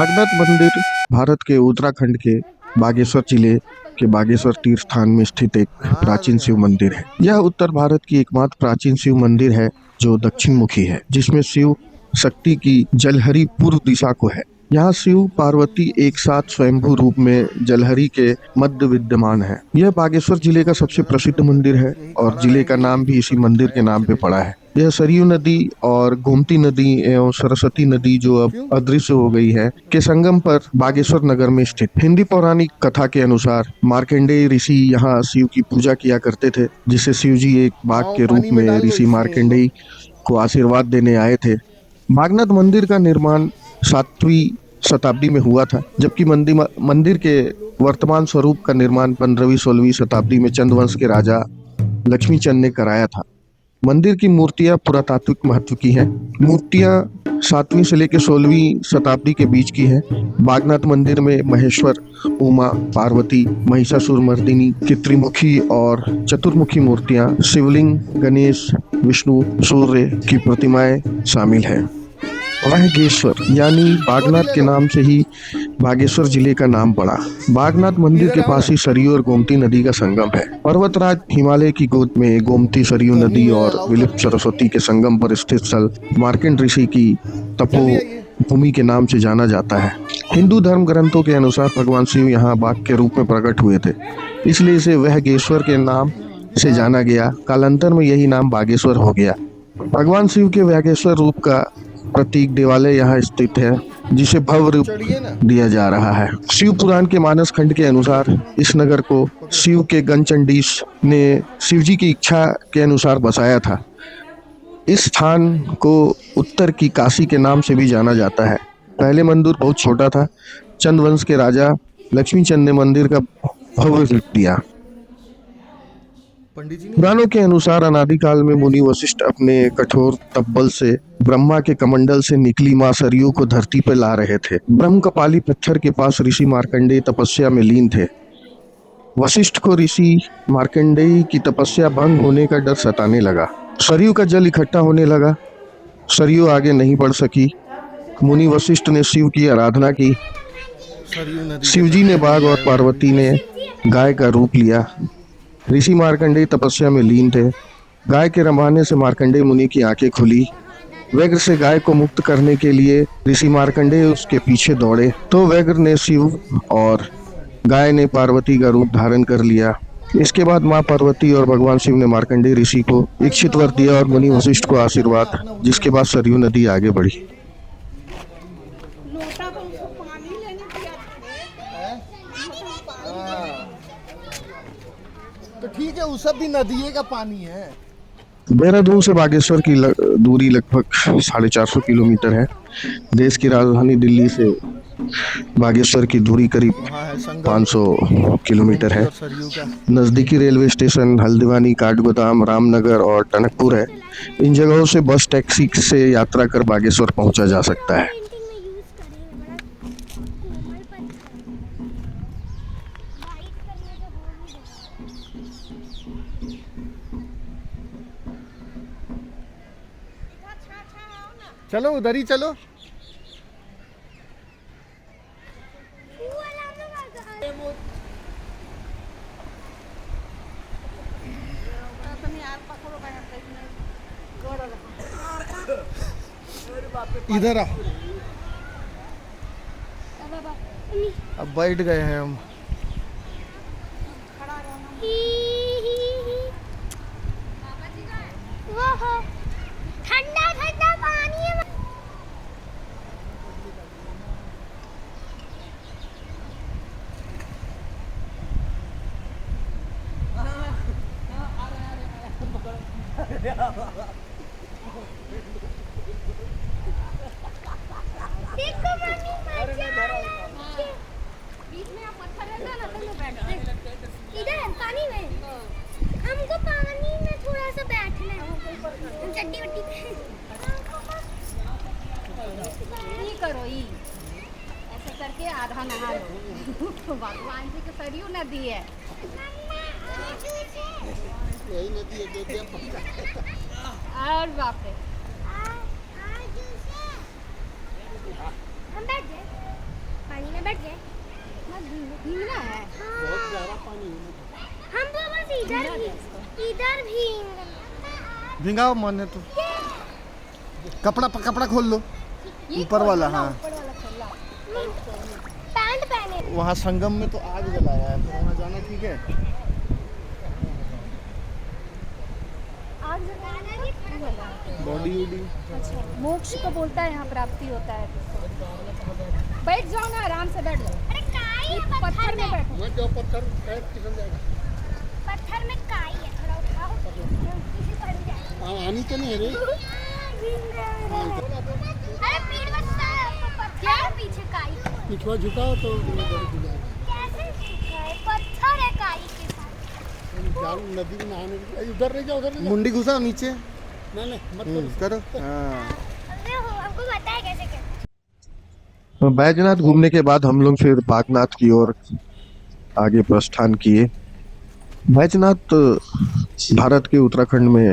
बागनाथ मंदिर भारत के उत्तराखंड के बागेश्वर जिले के बागेश्वर तीर्थ स्थान में स्थित एक प्राचीन शिव मंदिर है। यह उत्तर भारत की एकमात्र प्राचीन शिव मंदिर है जो दक्षिण मुखी है, जिसमें शिव शक्ति की जलहरी पूर्व दिशा को है। यहाँ शिव पार्वती एक साथ स्वयंभू रूप में जलहरी के मध्य विद्यमान है। यह बागेश्वर जिले का सबसे प्रसिद्ध मंदिर है और जिले का नाम भी इसी मंदिर के नाम पे पड़ा है। यह सरयू नदी और गोमती नदी एवं सरस्वती नदी, जो अब अदृश्य हो गई है, के संगम पर बागेश्वर नगर में स्थित। हिंदी पौराणिक कथा के अनुसार मार्कंडेय ऋषि यहाँ शिव की पूजा किया करते थे, जिसे शिव जी एक बाघ के रूप में ऋषि मार्कंडेय को आशीर्वाद देने आए थे। बागनाथ मंदिर का निर्माण 7वीं शताब्दी में हुआ था, जबकि मंदिर के वर्तमान स्वरूप का निर्माण 15वीं-16वीं शताब्दी में चंद वंश के राजा लक्ष्मी चंद ने कराया था। मंदिर की मूर्तियां पुरातात्विक महत्व की हैं। मूर्तियां 7वीं से लेकर 16वीं शताब्दी के बीच की हैं। बागनाथ मंदिर में महेश्वर, उमा, पार्वती, महिषासुरमर्दिनी की त्रिमुखी और चतुर्मुखी मूर्तियां, शिवलिंग, गणेश, विष्णु, सूर्य की प्रतिमाएं शामिल हैं। बागेश्वर यानी बागनाथ के नाम से ही बागेश्वर जिले का नाम पड़ा। बागनाथ मंदिर के पास ही सरयू और गोमती नदी का संगम है। पर्वतराज हिमालय की गोद में गोमती, सरयू नदी और विलुप्त सरस्वती के संगम पर स्थित स्थल मार्कंड ऋषि की तपोभूमि के नाम से जाना जाता है। हिंदू धर्म ग्रंथों के अनुसार भगवान शिव यहाँ बाघ के रूप में प्रकट हुए थे, इसलिए इसे वहगेश्वर के नाम से जाना गया। कालांतर में यही नाम बागेश्वर हो गया। भगवान शिव के वहगेश्वर रूप का प्रतीक देवालय यहाँ स्थित है, जिसे भव्य रूप दिया जा रहा है। शिव पुराण के मानस खंड के अनुसार इस नगर को शिव के गणचंडीश ने शिवजी की इच्छा के अनुसार बसाया था। इस स्थान को उत्तर की काशी के नाम से भी जाना जाता है। पहले मंदिर बहुत छोटा था। चंद वंश के राजा लक्ष्मी चंद ने मंदिर का भव्य रूप दिया। पुराणों के अनुसार अनादिकाल में मुनि वशिष्ठ अपने कठोर तपबल से ब्रह्मा के कमंडल से निकली मां सरयू को धरती पर ला रहे थे। ब्रह्म कपाली पत्थर के पास ऋषि मार्कंडेय तपस्या में लीन थे। वशिष्ठ को ऋषि मार्कंडेय की तपस्या भंग होने का डर सताने लगा। सरयू का जल इकट्ठा होने लगा। सरयू आगे नहीं बढ़ सकी। मुनि वशिष्ठ ने शिव की आराधना की। शिवजी ने बाघ और पार्वती ने गाय का रूप लिया। ऋषि मार्कंडेय तपस्या में लीन थे। गाय के रंभाने से मार्कंडेय मुनि की आंखें खुली। व्याघ्र से गाय को मुक्त करने के लिए ऋषि मार्कंडेय उसके पीछे दौड़े, तो व्याघ्र ने शिव और गाय ने पार्वती का रूप धारण कर लिया। इसके बाद मां पार्वती और भगवान शिव ने मार्कंडेय ऋषि को इच्छित वर दिया और मुनि वशिष्ठ को आशीर्वाद, जिसके बाद सरयू नदी आगे बढ़ी। तो ठीक है, उस सब भी नदी का पानी है। देहरादून से बागेश्वर की दूरी लगभग 450 किलोमीटर है। देश की राजधानी दिल्ली से बागेश्वर की दूरी करीब 500 किलोमीटर है। नज़दीकी रेलवे स्टेशन हल्द्वानी, काठगोदाम, रामनगर और टनकपुर है। इन जगहों से बस, टैक्सी से यात्रा कर बागेश्वर पहुंचा जा सकता है। चलो उधर ही चलो। इधर आ। अब बैठ गए हैं हम। ठंडा ठंडा पानी है। देखो मम्मी, बीच में आप पत्थर रहता ना, तो मैं बैठते इधर पानी में। हमको पानी में थोड़ा सा बैठना है, चट्टी वट्टी पे। ये करो, ये ऐसे करके आधा नहा लो। भगवान जी की सरयू नदी है। यही नदी है जो और बाप रे, हम बैठ गए। भीगना है। बहुत गहरा पानी है। हम तो बस इधर भी भिंगाओ मन है तो कपड़ा खोल लो ऊपर वाला। हाँ पैंट पहने। वहाँ संगम में तो आग जलाया है, फिर वहाँ जाना ठीक है। आग जलाना नहीं बोला। बॉडी वॉडी अच्छा, मोक्ष को बोलता है, यहाँ प्राप्ति होता है। बैठ जाओ ना, आराम से बैठ जाओ। अरे काई है पत्थर में बैठो। मत जाओ, पत्थर पैर फिसल जाएगा। पत्थर में काई है, थोड़ा उठाओ किसी पड़ जाए। आनी तो नहीं है रे। अरे पीठ में पत्थर है, पीछे काई। पिछवा झुकाओ तो कैसे झुका है? पत्थर है काई के साथ। नदी में नहाने उधर रह जाओ, उधर मुंडी घुसाओ नीचे। नहीं मत करो। हाँ अरे हो, हमको पता है कैसे करते। बैजनाथ घूमने के बाद हम लोग फिर बागनाथ की ओर आगे प्रस्थान किए। बैजनाथ भारत के उत्तराखंड में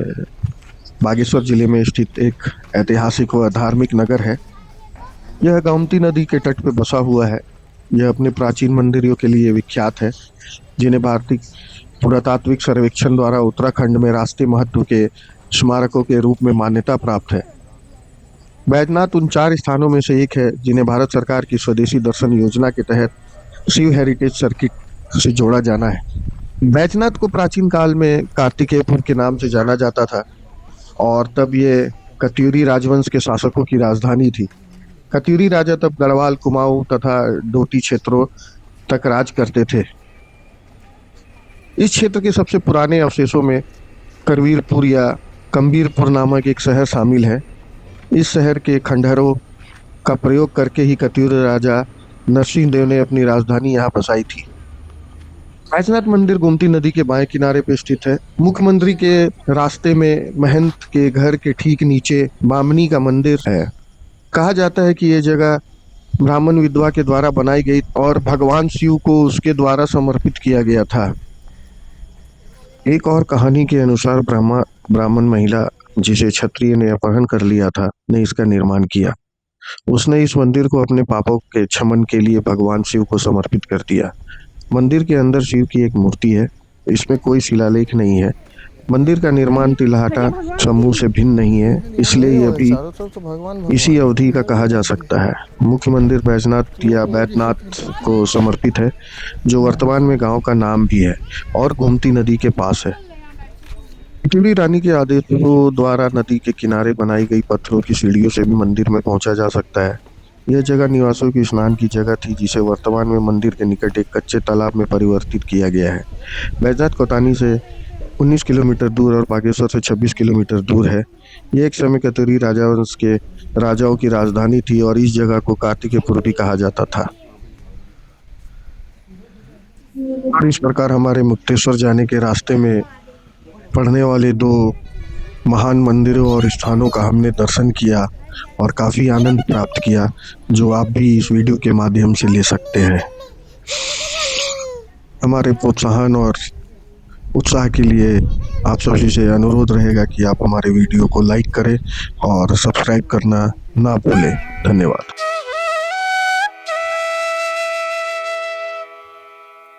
बागेश्वर जिले में स्थित एक ऐतिहासिक व धार्मिक नगर है। यह गोमती नदी के तट पर बसा हुआ है। यह अपने प्राचीन मंदिरों के लिए विख्यात है, जिन्हें भारतीय पुरातात्विक सर्वेक्षण द्वारा उत्तराखंड में राष्ट्रीय महत्व के स्मारकों के रूप में मान्यता प्राप्त है। बैजनाथ उन 4 स्थानों में से एक है जिन्हें भारत सरकार की स्वदेशी दर्शन योजना के तहत शिव हेरिटेज सर्किट से जोड़ा जाना है। बैजनाथ को प्राचीन काल में कार्तिकेयपुर के नाम से जाना जाता था और तब ये कत्यूरी राजवंश के शासकों की राजधानी थी। कत्यूरी राजा तब गढ़वाल, कुमाऊं तथा डोटी क्षेत्रों तक राज करते थे। इस क्षेत्र के सबसे पुराने अवशेषों में करवीरपुर या कम्बीरपुर नामक एक शहर शामिल है। इस शहर के खंडहरों का प्रयोग करके ही कत्यूरी राजा नरसिंह देव ने अपनी राजधानी यहाँ बसाई थी। बैजनाथ मंदिर गोमती नदी के बाएं किनारे पर स्थित है। मुख्यमंत्री के रास्ते में महंत के घर के ठीक नीचे बामनी का मंदिर है। कहा जाता है कि यह जगह ब्राह्मण विधवा के द्वारा बनाई गई और भगवान शिव को उसके द्वारा समर्पित किया गया था। एक और कहानी के अनुसार ब्राह्मण महिला जिसे क्षत्रिय ने अपहरण कर लिया था ने इसका निर्माण किया। उसने इस मंदिर को अपने पापों के क्षमन के लिए भगवान शिव को समर्पित कर दिया। मंदिर के अंदर शिव की एक मूर्ति है। इसमें कोई शिलालेख नहीं है। मंदिर का निर्माण तिलहटा समूह से भिन्न नहीं है, इसलिए यह भी इसी अवधि का कहा जा सकता है। मुख्य मंदिर बैजनाथ या बैद्यनाथ को समर्पित है, जो वर्तमान में गांव का नाम भी है और गोमती नदी के पास है। टिटोरी रानी के आदेशों द्वारा नदी के किनारे बनाई गई पत्थरों की सीढ़ियों से भी मंदिर में पहुंचा जा सकता है। यह जगह निवासियों की स्नान की जगह थी, जिसे वर्तमान में मंदिर के निकट एक कच्चे तालाब में परिवर्तित किया गया है। बैजनाथ कोतानी से 19 किलोमीटर दूर और बागेश्वर से 26 किलोमीटर दूर है। यह एक समय कत्यूरी राजवंश के राजाओं की राजधानी थी और इस जगह को कार्तिकेयपुर भी कहा जाता था। और इस प्रकार हमारे मुक्तेश्वर जाने के रास्ते में पड़ने वाले 2 महान मंदिरों और स्थानों का हमने दर्शन किया और काफ़ी आनंद प्राप्त किया, जो आप भी इस वीडियो के माध्यम से ले सकते हैं। हमारे प्रोत्साहन और उत्साह के लिए आप सभी से अनुरोध रहेगा कि आप हमारे वीडियो को लाइक करें और सब्सक्राइब करना ना भूलें। धन्यवाद।